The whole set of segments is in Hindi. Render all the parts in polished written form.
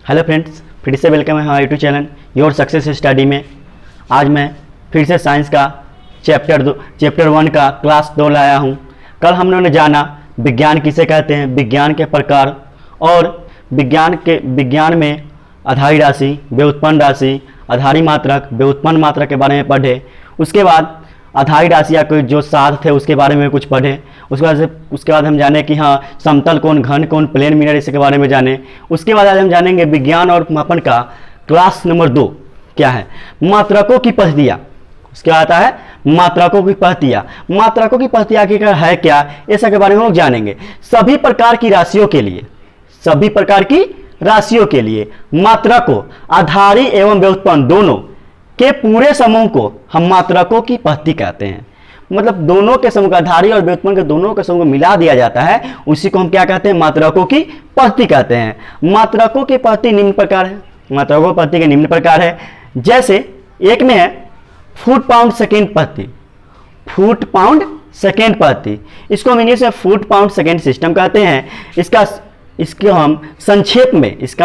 हेलो फ्रेंड्स, फिर से वेलकम है हमारे YouTube channel your success study में। आज मैं फिर से साइंस का चैप्टर 1 का क्लास 2 लाया हूँ। कल हम लोगों ने जाना विज्ञान किसे कहते हैं, विज्ञान के प्रकार और विज्ञान में आधारी राशि, व्युत्पन्न राशि, आधारी मात्रक, व्युत्पन्न मात्रक के बारे में पढ़े। उसके बाद आधारी राशि या कोई जो साध थे उसके बारे में कुछ पढ़े। उसके बाद हम जाने कि हाँ समतल कोण, घन कोण, प्लेन मिरर इसके बारे में जाने। उसके बाद आज हम जानेंगे विज्ञान और मापन का क्लास नंबर 2 क्या है, मात्रकों की पद्धतियाँ। उसके बाद आता है मात्रकों की पद्धतियाँ। मात्रकों की पद्धतियाँ आखिर है क्या, ये सब के बारे में हम जानेंगे। सभी प्रकार की राशियों के लिए मात्रकों, आधारी एवं व्युत्पन्न दोनों के पूरे समूह को हम मात्रकों की पद्धति कहते हैं। मतलब दोनों के समूह, आधारी और व्युत्पन्न के दोनों के समूह को मिला दिया जाता है, उसी को हम क्या कहते हैं, मात्रकों की पद्धति कहते हैं। मात्रकों की पद्धति निम्न प्रकार है। मात्रकों की पद्धति के निम्न प्रकार है, जैसे एक में है फुट पाउंड सेकेंड पद्धति। फुट पाउंड सेकेंड पद्धति, इसको हम इंग्लिश में फुट पाउंड सेकेंड सिस्टम कहते हैं। इसका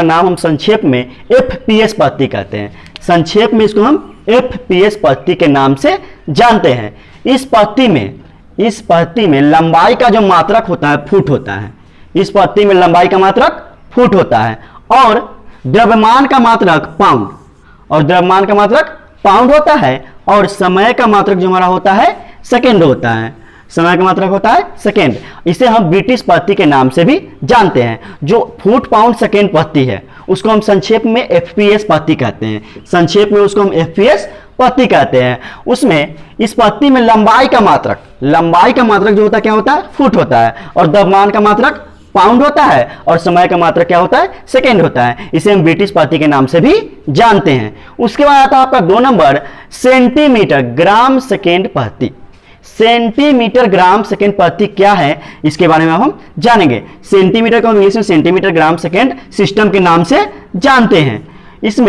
नाम हम संक्षेप में FPS पद्धति कहते हैं। संक्षेप में इसको हम FPS पद्धति के नाम से जानते हैं। इस पद्धति में लंबाई का जो मात्रक होता है फुट होता है। इस पद्धति में लंबाई का मात्रक फुट होता है और द्रव्यमान का मात्रक पाउंड होता है और समय का मात्रक जो हमारा होता है सेकेंड होता है। समय का मात्रक होता है सेकेंड। इसे हम ब्रिटिश पद्धति के नाम से भी जानते हैं। जो फुट पाउंड सेकेंड पद्धति है उसको हम संक्षेप में FPS पद्धति कहते हैं। संक्षेप में उसको हम FPS पद्धति कहते हैं। उसमें इस पद्धति में लंबाई का मात्रक जो होता है क्या होता है, फुट होता है और द्रव्यमान का मात्रक पाउंड होता है और समय का मात्रक क्या होता है, सेकेंड होता है। इसे हम ब्रिटिश पद्धति के नाम से भी जानते हैं। उसके बाद आता है आपका 2 नंबर सेंटीमीटर ग्राम सेकेंड पद्धति। सेंटीमीटर ग्राम सेकेंड पद्धति क्या है, इसके बारे में हम जानेंगे। सेंटीमीटर को हम इंग्लिश में सेंटीमीटर ग्राम सेकेंड सिस्टम के नाम से जानते हैं। इस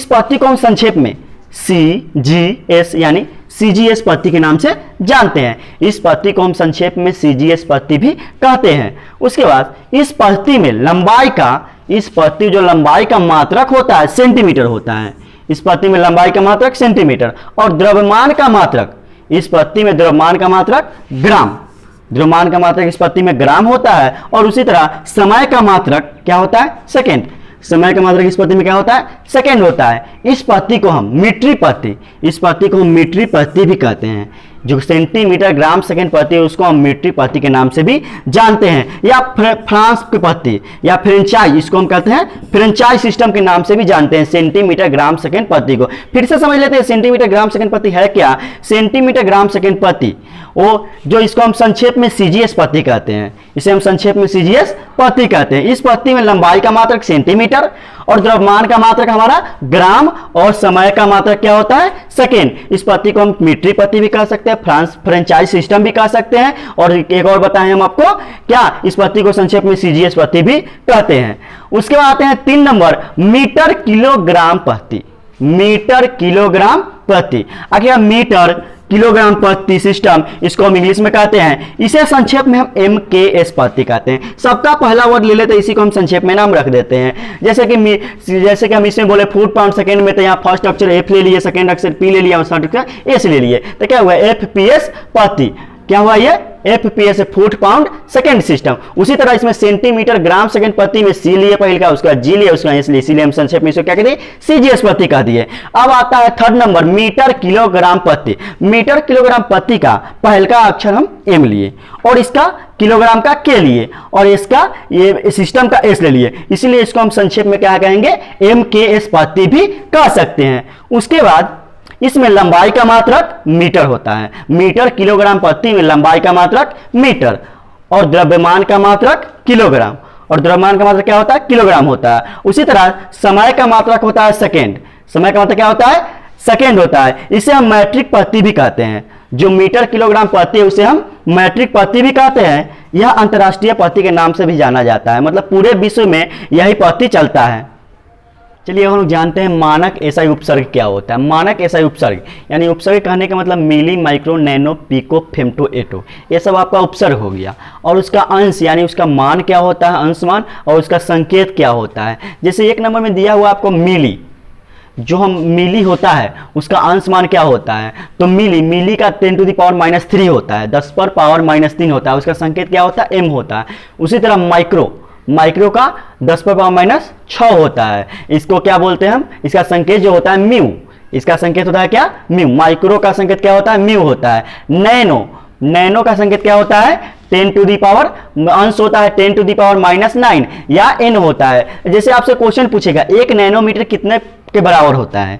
पद्धति को हम संक्षेप में CGS यानी CGS पद्धति के नाम से जानते हैं। इस पद्धति को हम संक्षेप में CGS पद्धति भी कहते हैं। उसके बाद इस पद्धति में लंबाई का मात्रक होता है सेंटीमीटर होता है। इस पद्धति में लंबाई का मात्रक सेंटीमीटर और द्रव्यमान का मात्रक, इस पद्धति में द्रव्यमान का मात्रक इस पद्धति में ग्राम होता है और उसी तरह समय का मात्रक क्या होता है, सेकेंड। समय का मात्रक इस पद्धति में क्या होता है, सेकेंड होता है। इस पद्धति को हम मीट्रिक पद्धति भी कहते हैं। जो सेंटीमीटर ग्राम सेकेंड पद्धति है उसको हम मीट्रिक पद्धति के नाम से भी जानते हैं, या फ्रांस की पद्धति या फ्रेंचाइज, इसको हम कहते हैं फ्रेंचाइज सिस्टम के नाम से भी जानते हैं सेंटीमीटर ग्राम सेकेंड पद्धति को। फिर से समझ लेते हैं सेंटीमीटर ग्राम सेकेंड पद्धति है क्या। सेंटीमीटर ग्राम सेकेंड पद्धति इसको हम संक्षेप में CGS पद्धति कहते हैं। इसे हम संक्षेप में CGS पद्धति कहते हैं। इस पद्धति में लंबाई का मात्रक सेंटीमीटर और द्रव्यमान का मात्रक हमारा ग्राम और समय का मात्रक क्या होता है, सेकेंड। इस पद्धति को हम मीट्रिक पद्धति भी कह सकते हैं, फ्रेंचाइज सिस्टम भी कह सकते हैं और एक और बताएं हम आपको क्या, इस पद्धति को संक्षेप में CGS पद्धति भी कहते हैं। उसके बाद आते हैं 3 नंबर मीटर किलोग्राम पद्धति। आखिर मीटर किलोग्राम पद्धति सिस्टम, इसको हम इंग्लिश में कहते हैं। इसे संक्षेप में हम MKS पद्धति कहते हैं। सबका पहला वर्ड ले लेते हैं, इसी को हम संक्षेप में नाम रख देते हैं। जैसे कि हम इसमें बोले फुट पाउंड सेकेंड में, तो यहाँ फर्स्ट अक्षर F ले लिए, सेकेंड अक्षर P ले लिया और थर्ड अक्षर S ले लिए, तो क्या हुआ FPS पद्धति। क्या हुआ ये FPS foot pound second system. उसी तरह इसमें सेंटीमीटर ग्राम सेकेंड पद्धति में C लिए पहले का, उसका G लिया, उसका S लिए, इसीलिए हम संक्षेप में इसको क्या कहते हैं, CGS पद्धति कह दिए। अब आता है 3rd नंबर मीटर किलोग्राम पद्धति। मीटर किलोग्राम पद्धति का पहल का अक्षर हम M लिए और इसका किलोग्राम का K लिए और इसका ये सिस्टम का S ले लिए, इसीलिए इसको हम संक्षेप में क्या कहेंगे, MKS पद्धति भी कह सकते हैं। उसके बाद इसमें लंबाई का मात्रक मीटर होता है। मीटर किलोग्राम पद्धति में लंबाई का मात्रक मीटर और द्रव्यमान का मात्रक किलोग्राम, और द्रव्यमान का मात्रक क्या होता है, किलोग्राम होता है। उसी तरह समय का मात्रक होता है सेकेंड। समय का मात्रक क्या होता है, सेकेंड होता है। इसे हम मैट्रिक पद्धति भी कहते हैं। जो मीटर किलोग्राम पद्धति है उसे हम मैट्रिक पद्धति भी कहते हैं। यह अंतर्राष्ट्रीय पद्धति के नाम से भी जाना जाता है, मतलब पूरे विश्व में यही पद्धति चलता है। चलिए हम लोग जानते हैं मानक एसआई उपसर्ग क्या होता है। मानक एसआई उपसर्ग यानी उपसर्ग कहने का मतलब मिली, माइक्रो, नैनो, पिको, फेम्टो, एटो, ये सब आपका उपसर्ग हो गया। और उसका अंश यानी उसका मान क्या होता है, अंश मान, और उसका संकेत क्या होता है। जैसे एक नंबर में दिया हुआ आपको मिली, जो हम मिली होता है उसका अंश मान क्या होता है, तो मिली का 10⁻³ होता है, 10⁻³ होता है, उसका संकेत क्या होता है, m होता है। उसी तरह माइक्रो का 10⁻⁶ होता है, इसको क्या बोलते हैं हम, इसका संकेत जो होता है म्यू, इसका संकेत होता है क्या, म्यू। माइक्रो का संकेत क्या होता है, म्यू होता है। नैनो का संकेत क्या होता है, 10 अंश होता है 10⁻⁹ या n होता है। जैसे आपसे क्वेश्चन पूछेगा 1 नैनोमीटर कितने के बराबर होता है,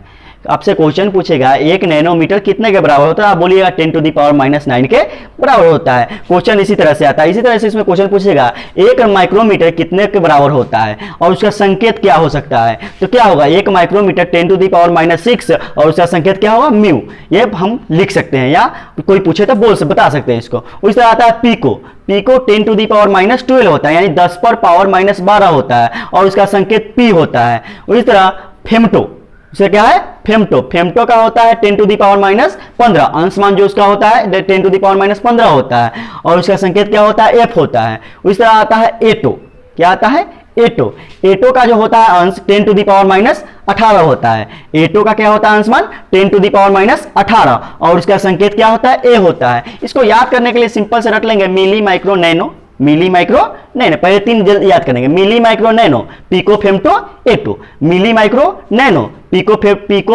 आपसे क्वेश्चन पूछेगा 1 नैनोमीटर कितने के बराबर होता है, आप बोलिएगा 10⁻⁹ के बराबर होता है। क्वेश्चन इसी तरह से आता है। इसी तरह से इसमें क्वेश्चन पूछेगा 1 माइक्रोमीटर कितने के बराबर होता है और उसका संकेत क्या हो सकता है, तो क्या होगा 1 माइक्रोमीटर 10⁻⁶ और उसका संकेत क्या होगा, म्यू। ये हम लिख सकते हैं या कोई पूछे तो बता सकते हैं इसको। उस तरह आता है पिको 10⁻⁻12 होता है, यानी 10⁻⁻12 होता है और उसका संकेत पी होता है। उसी तरह फेम्टो, उसे क्या है, फेम्टो का होता है 10⁻⁻15, अंश मान जो उसका होता है 10⁻⁻15 होता है और उसका संकेत क्या होता है, एफ होता है। उस तरह आता है एटो, क्या आता है, एटो का जो होता है अंश 10⁻18 होता है। एटो का क्या होता है, अंश मान 10⁻18 और उसका संकेत क्या होता है, ए होता है। इसको याद करने के लिए सिंपल से रख लेंगे मिली, माइक्रो, नैनो, पहले 3 जल्द याद करेंगे, मिली, माइक्रो, नैनो, पिको, फेम्टो, एटो, मिली, माइक्रो, नैनो, पिको,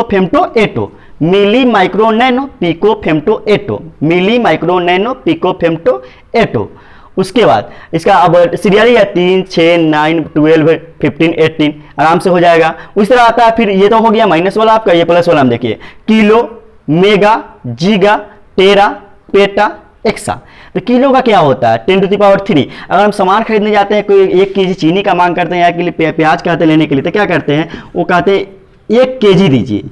फेम्टो, एटो, मिली, माइक्रो, नैनो, पिको, फेम्टो, एटो, मिली, माइक्रो, नैनो, पिको, फेम्टो, एटो। उसके बाद इसका अब सीरियल है 3, 6, 9, 12, 15, 18 आराम से हो जाएगा। उस तरह आता है, फिर ये तो हो गया माइनस वाला आपका, ये प्लस वाला हम देखिए किलो, मेगा, जीगा, टेरा, पेटा, एक्सा। तो किलो का क्या होता है 10⁻3। अगर हम सामान खरीदने जाते हैं, कोई 1 केजी चीनी का मांग करते हैं या के लिए प्याज कहते हैं लेने के लिए, तो क्या करते हैं, वो कहते हैं 1 केजी दीजिए,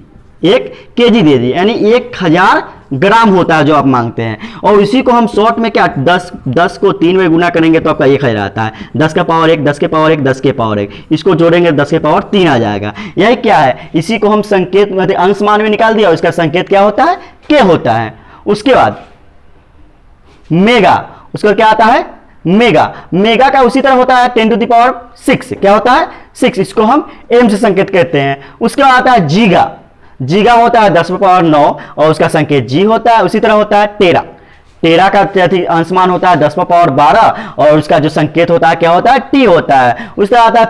1 केजी दे दीजिए, यानी 1000 ग्राम होता है जो आप मांगते हैं। और इसी को हम शॉर्ट में क्या 10 को 3 में गुना करेंगे तो आपका 1000 आता है, 10 का पावर 1, 10 के पावर 1, 10 के पावर 1, इसको जोड़ेंगे 10 के पावर 3 आ जाएगा। यही क्या है, इसी को हम संकेत मतलब अंश मान में निकाल दिया, उसका संकेत क्या होता है, के होता है। उसके बाद मेगा, उसका क्या आता है, मेगा का उसी तरह होता है 10⁶, क्या होता है 6, इसको हम एम से संकेत करते हैं। उसके बाद आता है जीगा होता है 10⁻9 और उसका संकेत जी होता है। उसी तरह होता है टेरा का अंशमान होता है 10⁻12 और उसका जो संकेत होता है क्या होता है, टी होता है। उस तरह आता है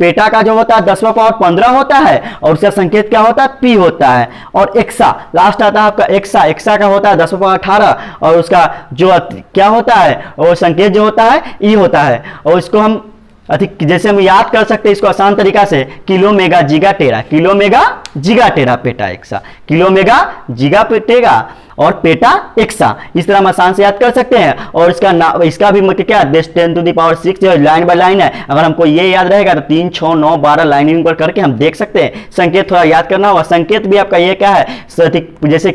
पेटा का जो होता है 10⁻15 होता है और उसका संकेत क्या होता है, पी होता है। और एक्सा लास्ट आता है आपका एक्सा का होता है 10⁻18 और उसका जो क्या होता है, और संकेत जो होता है ई होता है। और इसको हम अधिक जैसे हम याद कर सकते हैं इसको आसान तरीका से, किलो, मेगा, जीगा, टेरा, PETA, AXA, kilo, mega, जीगा, Tega और पेटा, एक्सा, इस तरह हम आसान से याद कर सकते हैं। और इसका भी मतलब क्या 10⁻6 जो लाइन बाय लाइन है, अगर हमको ये याद रहेगा तो 3, 6, 9, 12 लाइनिंग पर करके हम देख सकते हैं। संकेत थोड़ा याद करना होगा, संकेत भी आपका ये क्या है, जैसे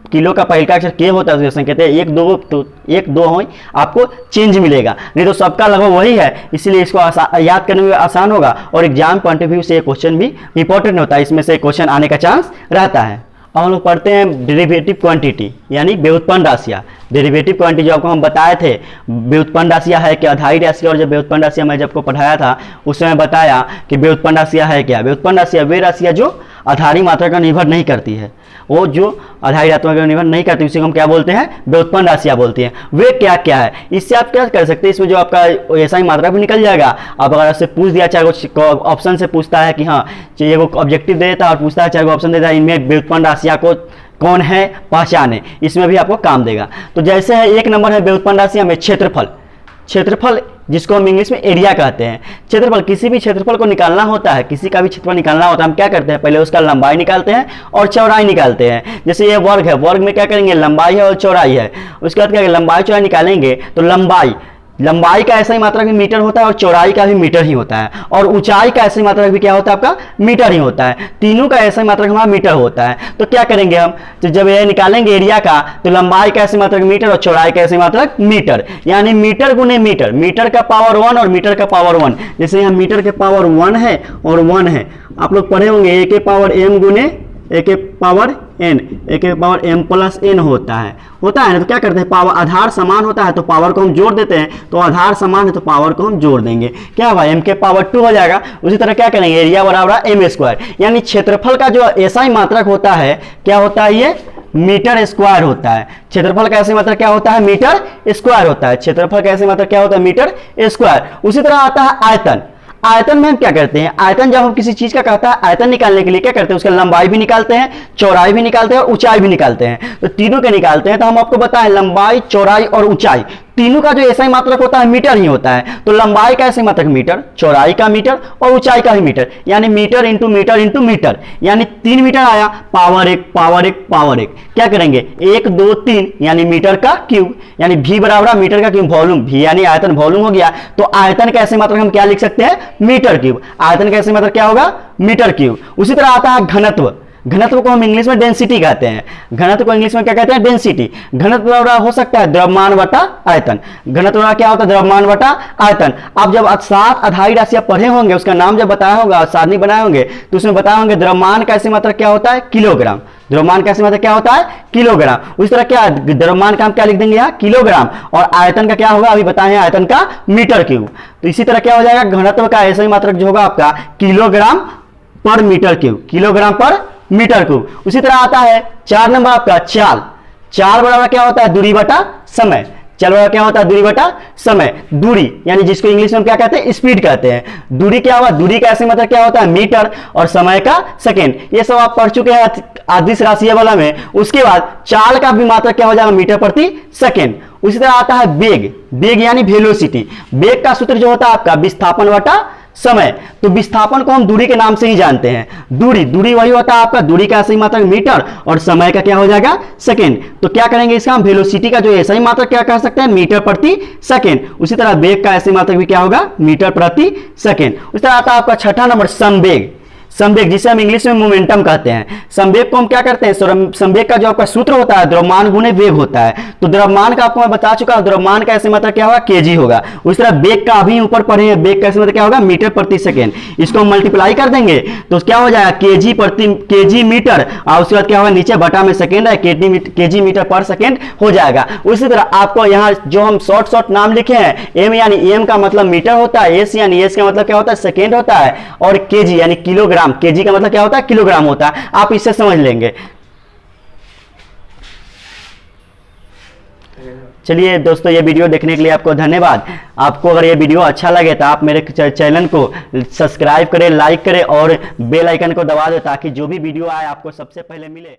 किलो का पहला अक्षर के होता है, संकेत है 1, 2 तो 1, 2 हो, आपको चेंज मिलेगा, नहीं तो सबका लगभग वही है, इसीलिए इसको याद करने में आसान होगा। और एग्जाम पॉइंट ऑफ व्यू से क्वेश्चन भी इंपॉर्टेंट होता है, इसमें से क्वेश्चन आने का चांस रहता है। अब हम लोग पढ़ते हैं डेरिवेटिव क्वांटिटी यानी व्युत्पन्न राशियाँ। डेरिवेटिव क्वांटिटी जो आपको हम बताए थे, व्युत्पन्न राशियाँ है क्या, आधारी राशि। और जब व्युत्पन्न राशियाँ मैं जब को पढ़ाया था उस समय बताया कि व्युत्पन्न राशियाँ है क्या। व्युत्पन्न राशियाँ वे राशियाँ जो आधारी मात्रा का निर्भर नहीं करती है, वो जो आधारी मात्रा का निर्भर नहीं करती उसी को हम क्या बोलते हैं, व्युत्पन्न राशियाँ बोलते हैं। वे क्या क्या है, इससे आप क्या कर सकते हैं, इसमें जो आपका ऐसा ही मात्रा भी निकल जाएगा। अब अगर आपसे पूछ दिया, चाहे वो ऑप्शन से पूछता है कि हाँ, चाहिए वो ऑब्जेक्टिव दे देता है और पूछता है चाहे वो ऑप्शन देता है इनमें व्युत्पन्न राशियाँ को कौन है पहचाने, इसमें भी आपको काम देगा। तो जैसे है 1 नंबर है व्युत्पन्न राशियाँ में क्षेत्रफल जिसको हम इंग्लिश में एरिया कहते हैं। क्षेत्रफल, किसी भी क्षेत्रफल को निकालना होता है, किसी का भी क्षेत्रफल निकालना होता है, हम क्या करते हैं, पहले उसका लंबाई निकालते हैं और चौड़ाई निकालते हैं। जैसे ये वर्ग है, वर्ग में क्या करेंगे, लंबाई है और चौड़ाई है। उसके बाद क्या लंबाई चौड़ाई निकालेंगे तो लंबाई लंबाई का ऐसा ही मात्रक भी मीटर होता है और चौड़ाई का भी मीटर ही होता है, और ऊंचाई का ऐसा ही मात्रक भी क्या होता है आपका मीटर ही होता है। तीनों का ऐसा ही मात्रक हमारा मीटर होता है। तो क्या करेंगे हम, तो जब ये निकालेंगे एरिया का, तो लंबाई का ऐसे मात्रक मीटर और चौड़ाई का ऐसे मात्रक मीटर, यानी मीटर गुने मीटर, मीटर का पावर 1 और मीटर का पावर 1। जैसे यहाँ मीटर के पावर 1 है और 1 है, आप लोग पढ़े होंगे ए के पावर m गुने ए के पावर n, ए के पावर m प्लस n होता है ना। तो क्या करते हैं, पावर आधार समान होता है तो पावर को हम जोड़ देते हैं, तो आधार समान है तो पावर को हम जोड़ देंगे, क्या हुआ m के पावर 2 हो जाएगा। उसी तरह क्या करेंगे, एरिया बराबर m स्क्वायर, यानी क्षेत्रफल का जो ऐसा ही मात्रक होता है क्या होता है, ये मीटर स्क्वायर होता है। क्षेत्रफल का ऐसे मात्रक क्या होता है, मीटर स्क्वायर होता है। क्षेत्रफल का ऐसे मात्रक क्या होता है, मीटर स्क्वायर। उसी तरह आता है आयतन। आयतन में हम क्या करते हैं, आयतन जब हम किसी चीज का कहता है आयतन निकालने के लिए क्या करते हैं, उसका लंबाई भी निकालते हैं, चौड़ाई भी निकालते हैं और ऊंचाई भी निकालते हैं। तो तीनों के निकालते हैं, तो हम आपको बताएं लंबाई, चौड़ाई और ऊंचाई तीनों का जो ऐसा ही मात्रक होता है मीटर ही होता है। तो लंबाई का ऐसे मात्रक मीटर, चौड़ाई का मीटर और ऊंचाई का भी मीटर, यानी meter into meter into meter, यानी 3 मीटर आया, पावर 1 पावर 1 पावर 1। क्या करेंगे, 1 2 3 यानी मीटर का क्यूब, यानी v बराबर मीटर का क्यूब, वॉल्यूम v यानी आयतन वॉल्यूम हो गया। तो आयतन का ऐसे मात्रक हम क्या लिख सकते हैं, मीटर क्यूब। आयतन का ऐसे मात्रक क्या होगा, मीटर क्यूब। उसी तरह आता है घनत्व। घनत्व को हम इंग्लिश में डेंसिटी कहते हैं। घनत्व को इंग्लिश में क्या कहते हैं, डेंसिटी। घनत्व हो सकता है द्रव्यमान बटा आयतन। घनत्व क्या होता है, द्रव्यमान बटा आयतन। आप जब 7 आधारी राशियां पढ़े होंगे, उसका नाम जब बताया होगा, सारणी बनाए होंगे, तो उसमें बताए होंगे द्रव्यमान का ऐसे मात्रक क्या होता है, किलोग्राम। द्रव्यमान का ऐसे मात्रक क्या होता है, किलोग्राम। उस तरह क्या द्रव्यमान का हम क्या लिख देंगे यहाँ, किलोग्राम। और आयतन का क्या होगा, अभी बताए हैं, आयतन का मीटर क्यूब। तो इसी तरह क्या हो जाएगा, घनत्व का ऐसा ही मात्रक जो होगा आपका किलोग्राम पर मीटर क्यूब, किलोग्राम पर मीटर क्यूब। उसी तरह आता है 4 नंबर आपका चाल। चाल बराबर क्या होता है, दूरी बटा समय। चाल बराबर क्या होता है, दूरी बटा समय। दूरी यानी जिसको इंग्लिश में हम क्या कहते हैं, स्पीड कहते हैं। दूरी क्या हुआ, दूरी का ऐसे मतलब क्या होता है, मीटर, और समय का सेकेंड। ये सब आप पढ़ चुके हैं अदिश राशि वाला में। उसके बाद चाल का भी मात्रक क्या हो जाएगा, मीटर प्रति सेकेंड। उसी तरह आता है वेग। वेग यानी वेलोसिटी। वेग का सूत्र जो होता है आपका विस्थापन बटा समय। तो विस्थापन को हम दूरी के नाम से ही जानते हैं। दूरी वही होता है आपका, दूरी का ऐसा ही मात्रक मीटर, और समय का क्या हो जाएगा, सेकेंड। तो क्या करेंगे इसका हम वेलोसिटी का जो ऐसा ही मात्रक क्या कह सकते हैं, मीटर प्रति सेकेंड। उसी तरह वेग का ऐसे मात्रक भी क्या होगा, मीटर प्रति सेकेंड। उसी तरह आता है आपका 6ठा नंबर संवेग। संवेग जिसे हम इंग्लिश में मोमेंटम कहते हैं। संवेग को हम क्या करते हैं, संवेग का जो आपका सूत्र होता है द्रव्यमान गुने वेग होता है। तो द्रव्यमान का आपको मैं बता चुका हूं, द्रव्यमान का ऐसे मतलब क्या होगा, केजी होगा। उस तरह वेग का अभी ऊपर पढ़े हैं, वेग का ऐसे मतलब क्या होगा, मीटर प्रति सेकेंड। इसको हम मल्टीप्लाई कर देंगे तो क्या हो जाएगा, केजी मीटर, और उसके बाद क्या होगा, नीचे बटा में सेकेंड है, केजी मीटर पर सेकेंड हो जाएगा। उसी तरह आपको यहाँ जो हम शॉर्ट नाम लिखे हैं, एम यानी एम का मतलब मीटर होता है, एस यानी एस का मतलब क्या होता है, सेकेंड होता है, और केजी यानी किलोग्राम, केजी का मतलब क्या होता है, किलोग्राम होता है। आप इससे समझ लेंगे। चलिए दोस्तों, ये वीडियो देखने के लिए आपको धन्यवाद। आपको अगर ये वीडियो अच्छा लगे तो आप मेरे चैनल को सब्सक्राइब करें, लाइक करें और बेल आइकन को दबा दें, ताकि जो भी वीडियो आए आपको सबसे पहले मिले।